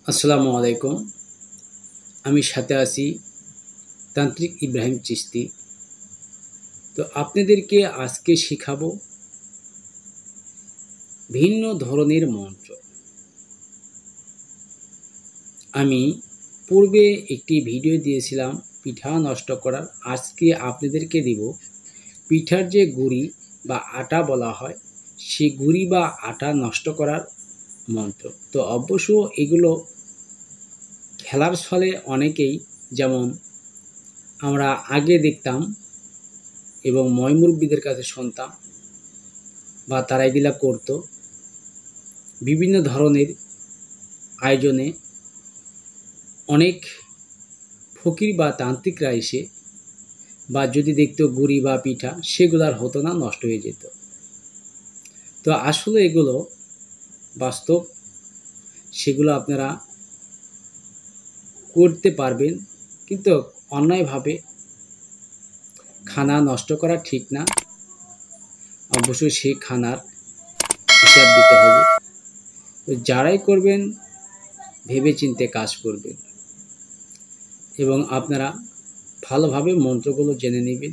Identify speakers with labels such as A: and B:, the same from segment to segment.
A: আসসালামু আলাইকুম। আমি সাথে আছি তান্ত্রিক ইব্রাহিম চিশতি। তো আপনাদেরকে আজকে শিখাবো ভিন্ন ধরনের মন্ত্র। আমি পূর্বে একটি ভিডিও দিয়েছিলাম পিঠা নষ্ট করার। আজকে আপনাদেরকে দিব পিঠার যে গুঁড়ি বা আটা বলা হয় সেই গুঁড়ি বা আটা নষ্ট করার মন্ত্র। তো অবশ্য এগুলো খেলার ছলে অনেকেই, যেমন আমরা আগে দেখতাম এবং ময়মুরব্বীদের কাছে শুনতাম বা তারা এগুলা করত, বিভিন্ন ধরনের আয়োজনে অনেক ফকির বা তান্ত্রিকরা এসে বা যদি দেখতো গুড়ি বা পিঠা, সেগুলার হতো না, নষ্ট হয়ে যেত। তো আসলে এগুলো বাস্তব, সেগুলো আপনারা করতে পারবেন, কিন্তু অন্যায়ভাবে খানা নষ্ট করা ঠিক না। অবশ্যই সেই খানার হিসাব দিতে হবে। তো যারাই করবেন ভেবেচিন্তে কাজ করবেন এবং আপনারা ভালোভাবে মন্ত্রগুলো জেনে নেবেন।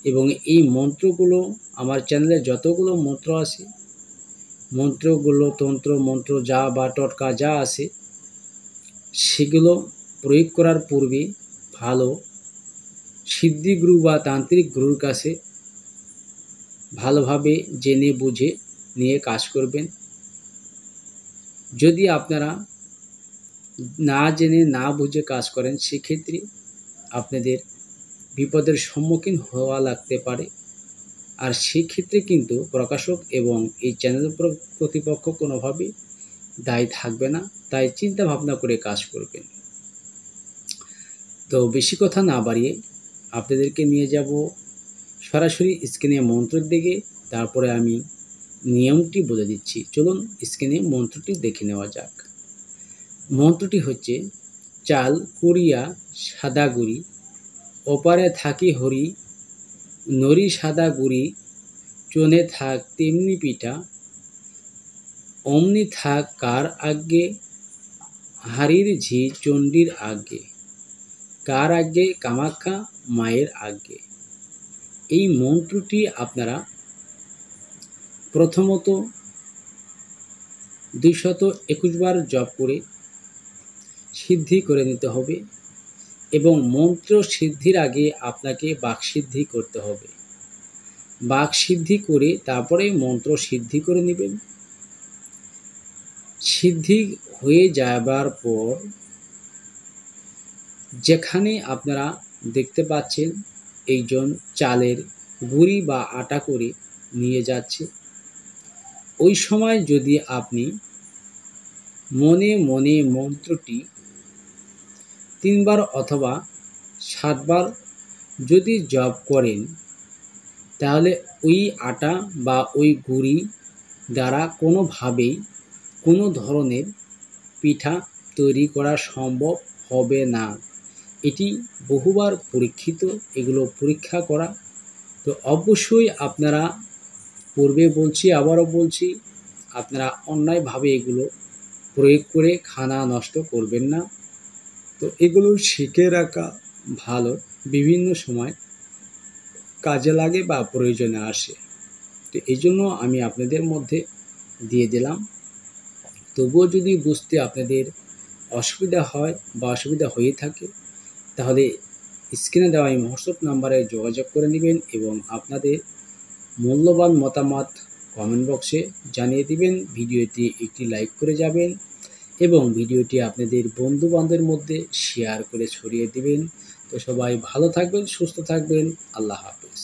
A: এবং এই মন্ত্রগুলো আমার চ্যানেলে যতগুলো মন্ত্র আছে, মন্ত্রগুলো তন্ত্র মন্ত্র যা বা টটকা যা আছে, সেগুলো প্রয়োগ করার পূর্বে ভালো সিদ্ধিগুরু বা তান্ত্রিক গুরুর কাছে ভালোভাবে জেনে বুঝে নিয়ে কাজ করবেন। যদি আপনারা না জেনে না বুঝে কাজ করেন, সেক্ষেত্রে আপনাদের বিপদের সম্মুখীন হওয়া লাগতে পারে। আর সেক্ষেত্রে কিন্তু প্রকাশক এবং এই চ্যানেল কর্তৃপক্ষ কোনোভাবেই দায়ী থাকবে না। তাই চিন্তা ভাবনা করে কাজ করবেন। তো বেশি কথা না বাড়িয়ে আপনাদেরকে নিয়ে যাব সরাসরি স্ক্রিনে মন্ত্রের দিকে। তারপরে আমি নিয়মটি বলে দিচ্ছি। চলুন স্ক্রিনে মন্ত্রটি দেখে নেওয়া যাক। মন্ত্রটি হচ্ছে: চাল কুড়িয়া সাদা গুড়ি, ওপারে থাকি হরি, নরি সাদা গুড়ি, চনে থাক তেমনি পিঠা, অমনি থাক কার আজ্ঞে, হাড়ির ঝি চণ্ডীর আজ্ঞে, কার আজ্ঞে কামাখ্যা মায়ের আজ্ঞে। এই মন্ত্রটি আপনারা প্রথমত 221 বার জপ করে সিদ্ধি করে নিতে হবে এবং মন্ত্র সিদ্ধির আগে আপনাকে বাকসিদ্ধি করতে হবে। বাকসিদ্ধি করে তারপরে মন্ত্র সিদ্ধি করে নেবেন। সিদ্ধি হয়ে যাবার পর যেখানে আপনারা দেখতে পাচ্ছেন এইজন চালের গুঁড়ি বা আটা করে নিয়ে যাচ্ছে, ওই সময় যদি আপনি মনে মনে মন্ত্রটি 3 বার অথবা 7 বার যদি জপ করেন, তাহলে ওই আটা বা ওই গুঁড়ি দ্বারা কোনোভাবেই কোনো ধরনের পিঠা তৈরি করা সম্ভব হবে না। এটি বহুবার পরীক্ষিত, এগুলো পরীক্ষা করা। তো অবশ্যই আপনারা, পূর্বে বলছি আবারও বলছি, আপনারা অন্যায়ভাবে এগুলো প্রয়োগ করে খানা নষ্ট করবেন না। তো এগুলো শিখে রাখা ভালো, বিভিন্ন সময় কাজে লাগে বা প্রয়োজনে আসে। তো এই জন্য আমি আপনাদের মধ্যে দিয়ে দিলাম। তবুও যদি বুঝতে আপনাদের অসুবিধা হয় বা অসুবিধা হয়ে থাকে, তাহলে স্ক্রিনে দেওয়া এই হোয়াটসঅ্যাপ নাম্বারে যোগাযোগ করে নেবেন এবং আপনাদের মূল্যবান মতামত কমেন্ট বক্সে জানিয়ে দিবেন। ভিডিওটি একটি লাইক করে যাবেন এবং ভিডিওটি আপনাদের বন্ধুবান্ধবের মধ্যে শেয়ার করে ছড়িয়ে দিবেন। তো সবাই ভালো থাকবেন, সুস্থ থাকবেন। আল্লাহ হাফেজ।